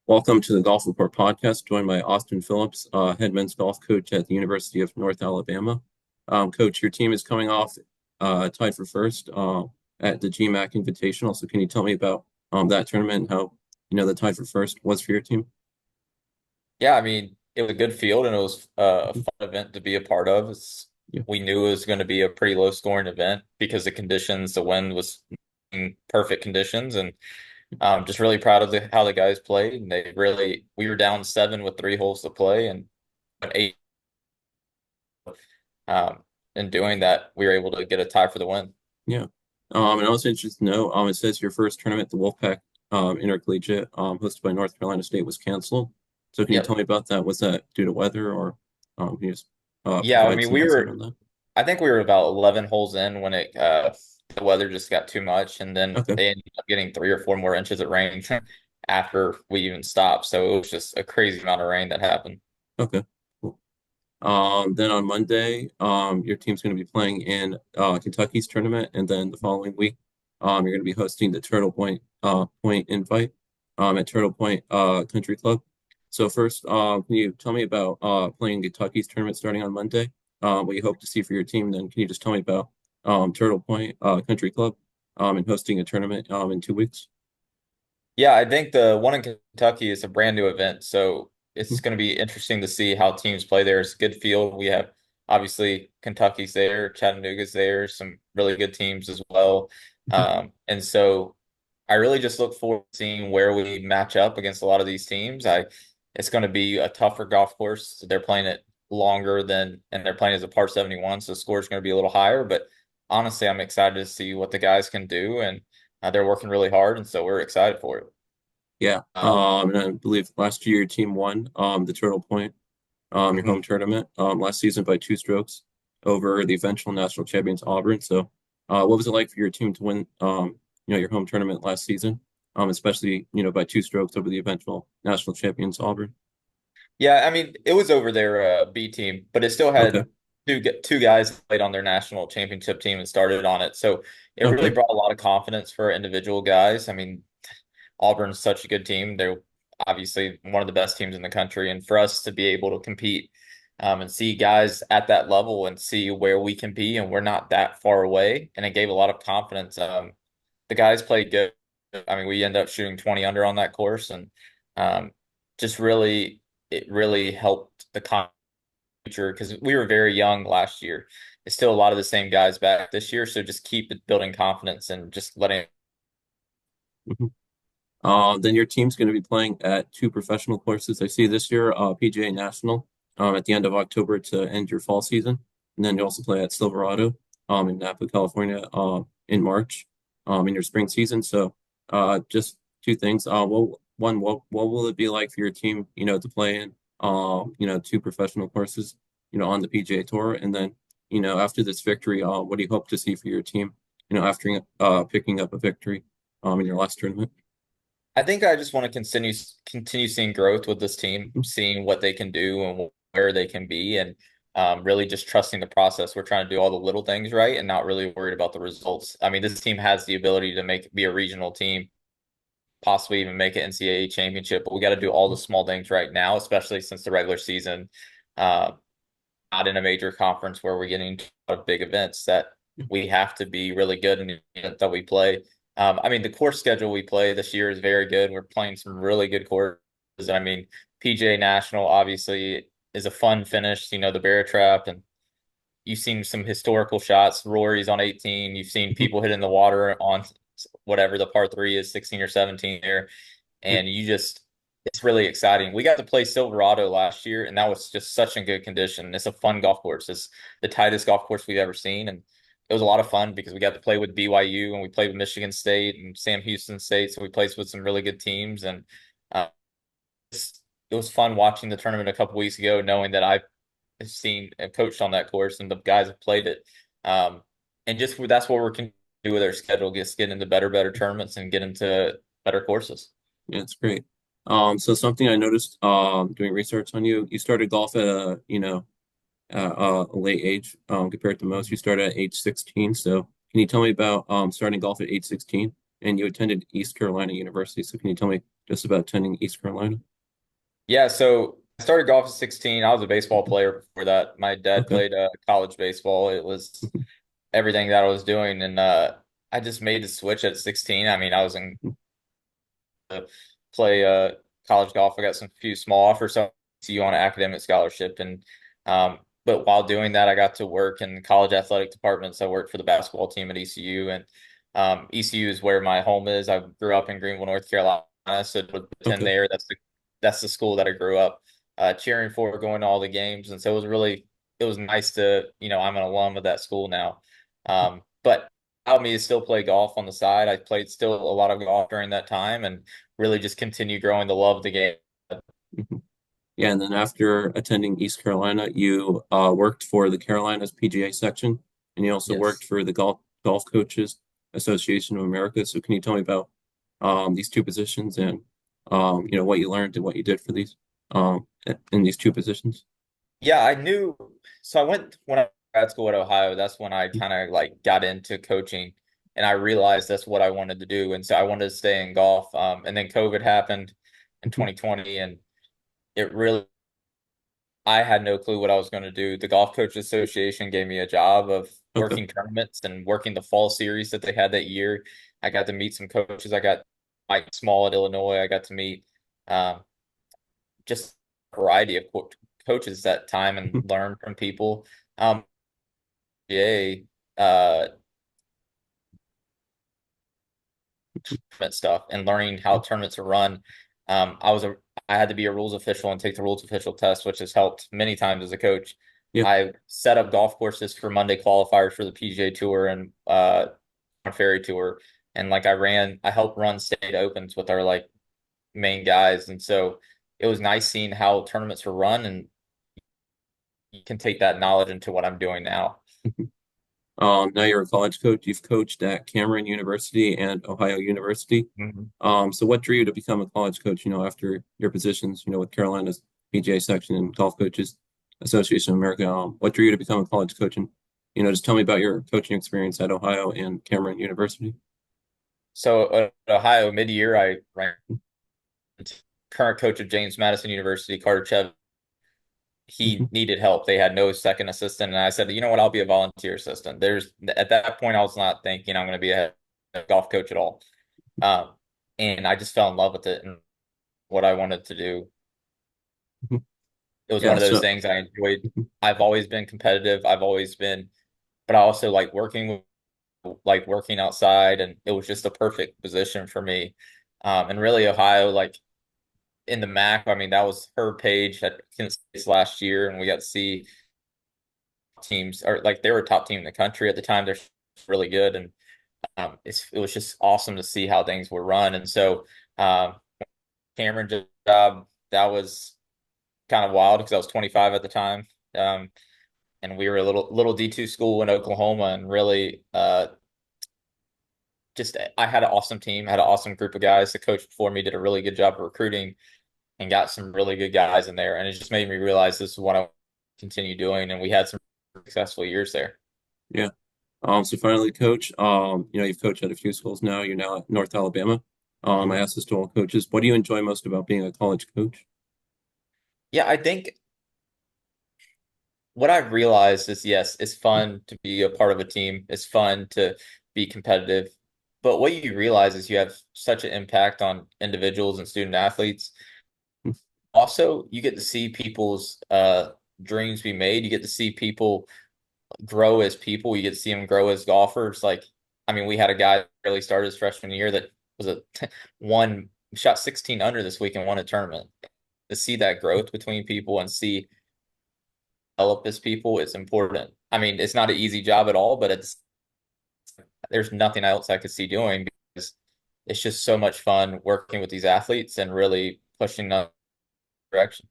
Welcome to the Golf Report podcast, joined by Austin Phillips, head men's golf coach at the University of North Alabama. Coach, your team is coming off tied for first at the GMAC Invitational. So can you tell me about that tournament and how the tied for first was for your team? Yeah, I mean, it was a good field and it was a Mhm. fun event to be a part of. Yeah, We knew it was going to be a pretty low scoring event because the conditions, the wind was in perfect conditions, and just really proud of how the guys played. And we were down seven with 3 holes to play and went eight. Um, in doing that, we were able to get a tie for the win. yeah. And also interested to know, it says your first tournament, the Wolfpack Intercollegiate, hosted by North Carolina State, was canceled. So can you tell Yep. me about that? Was that due to weather, or can you just Yeah, I provide mean, some insight on that? I think we were about 11 holes in when the weather just got too much, and then Okay. they ended up getting 3 or 4 more inches of rain after we even stopped. So it was just a crazy amount of rain that happened. Okay. Cool. Then on Monday, your team's going to be playing in Kentucky's tournament, and then the following week, you're going to be hosting the Turtle Point Invite at Turtle Point Country Club. So first, can you tell me about playing Kentucky's tournament starting on Monday? What you hope to see for your team? Then can you just tell me about Turtle Point Country Club and hosting a tournament in 2 weeks? Yeah, I think the one in Kentucky is a brand new event, so Mhm. it's going to be interesting to see how teams play there. It's a good field. We have obviously Kentucky's there, Chattanooga's there, some really good teams as well. Mhm. And so I really just look forward to seeing where we match up against a lot of these teams. It's going to be a tougher golf course. They're playing it longer and they're playing as a par 71, so the score is going to be a little higher. But honestly, I'm excited to see what the guys can do, and they're working really hard, and so we're excited for it. Yeah. And I believe last year your team won the Turtle Point your Mhm. home tournament last season by 2 strokes over the eventual national champions Auburn. So, what was it like for your team to win, your home tournament last season, especially by 2 strokes over the eventual national champions Auburn? Yeah, I mean, it was over their B team, but it still Okay, had two guys who played on their national championship team and started on it. So it really okay, brought a lot of confidence for individual guys. I mean, Auburn's such a good team. They're obviously one of the best teams in the country. And for us to be able to compete and see guys at that level and see where we can be, and we're not that far away. And it gave a lot of confidence. The guys played good. I mean, we ended up shooting 20 under on that course, and um, just really, it really helped the future because we were very young last year. It's still a lot of the same guys back this year. So just keep building confidence and just letting. mhm. Then your team's going to be playing at two professional courses. I see this year, PGA National, at the end of October to end your fall season, and then you also play at Silverado, in Napa, California, in March, in your spring season. So, just two things. What will it be like for your team, to play in, two professional courses, on the PGA Tour, and then, after this victory, what do you hope to see for your team, after picking up a victory, in your last tournament? I think I just want to continue seeing growth with this team, seeing what they can do and where they can be, and really just trusting the process. We're trying to do all the little things right and not really worried about the results. I mean, this team has the ability to be a regional team, possibly even make an NCAA championship, but we got to do all the small things right now, especially since the regular season, uh, not in a major conference where we're getting to a lot of big events that we have to be really good in the event that we play. I mean, the course schedule we play this year is very good. We're playing some really good courses. I mean, PGA National obviously is a fun finish, the Bear Trap, and you've seen some historical shots. Rory's on 18. You've seen people hitting the water on whatever the par three is, 16 or 17 there. Yeah. And it's really exciting. We got to play Silverado last year, and that was just such a good condition. It's a fun golf course. It's the tightest golf course we've ever seen. And it was a lot of fun because we got to play with BYU and we played with Michigan State and Sam Houston State. So we played with some really good teams. And uh, it was fun watching the tournament a couple weeks ago, knowing that I've seen and coached on that course and the guys have played it. Um, and just that's what we're can do with our schedule, just get into better tournaments and get into better courses. Yeah, it's great. So something I noticed doing research on you, you started golf at a late age compared to most. You started at age 16. So can you tell me about starting golf at age 16? and you attended East Carolina University. So can you tell me just about attending East Carolina? Yeah, so I started golf at 16. I was a baseball player before that. My dad Okay. played college baseball. It was everything that I was doing, and I just made the switch at 16. I mean, I was in play college golf. I got some few small offers to you on an academic scholarship, and but while doing that, I got to work in college athletic departments. I worked for the basketball team at ECU, and ECU is where my home is. I grew up in Greenville, North Carolina, so to attend Okay. there. That's the school that I grew up cheering for, going to all the games, and so it was nice to I'm an alum of that school now. But allowed me to still play golf on the side. I played still a lot of golf during that time, and really just continue growing the love of the game. Mhm. Yeah, and then after attending East Carolina, you worked for the Carolinas PGA Section, and you also worked Yes. for the Golf Coaches Association of America. So can you tell me about these two positions and what you learned and what you did for these in these two positions? Yeah, I knew. So I went when I was in grad school at Ohio. That's when I kind of like got into coaching, and I realized that's what I wanted to do. And so I wanted to stay in golf. And then COVID happened in Mhm. 2020, and it really, I had no clue what I was going to do. The Golf Coaches Association gave me a job of Okay. working tournaments and working the fall series that they had that year. I got to meet some coaches. I got Mike Small at Illinois. I got to meet um, just a variety of coaches that time and Mhm. learn from people. PGA tournament stuff and learning how tournaments are run. Um, I was a I had to be a rules official and take the rules official test, which has helped many times as a coach. Yeah. I set up golf courses for Monday qualifiers for the PGA Tour and Ferry Tour, and like I helped run state opens with our like main guys, and so it was nice seeing how tournaments were run, and you can take that knowledge into what I'm doing now. Mhm. Now you're a college coach. You've coached at Cameron University and Ohio University. Mhm. So what drew you to become a college coach, after your positions, with Carolina's PGA Section and Golf Coaches Association of America? What drew you to become a college coach? And, just tell me about your coaching experience at Ohio and Cameron University. So at Ohio mid-year, I ran current coach of James Madison University, Carter Chev. He Mhm. needed help. They had no second assistant, and I said, you know what, I'll be a volunteer assistant. There's At that point, I was not thinking I'm going to be a golf coach at all. Um, and I just fell in love with it and what I wanted to do. Mhm. It was one Yeah, of those so things I enjoyed. mhm. I've always been competitive. I've always been, but I also like working outside, and it was just a perfect position for me. And really, Ohio, like in the MAC, I mean, that was her page at Kent State last year, and we got to see teams or like they were a top team in the country at the time. They're really good, and it was just awesome to see how things were run. And so um, Cameron job that was kind of wild because I was 25 at the time, and we were a little D2 school in Oklahoma, and really just I had an awesome team, had an awesome group of guys. The coach before me did a really good job of recruiting and got some really good guys in there, and it just made me realize this is what I continue doing, and we had some successful years there. Yeah. So finally, coach, you've coached at a few schools now. You're now at North Alabama. I asked this to all coaches, what do you enjoy most about being a college coach? Yeah, I think what I've realized is yes, it's fun to be a part of a team. It's fun to be competitive. But what you realize is you have such an impact on individuals and student athletes. Also, you get to see people's dreams be made. You get to see people grow as people. You get to see them grow as golfers. Like, I mean, we had a guy that really started his freshman year that was a one shot 16 under this week and won a tournament. To see that growth between people and see develop as people is important. I mean, it's not an easy job at all, but there's nothing else I could see doing because it's just so much fun working with these athletes and really pushing them in the direction.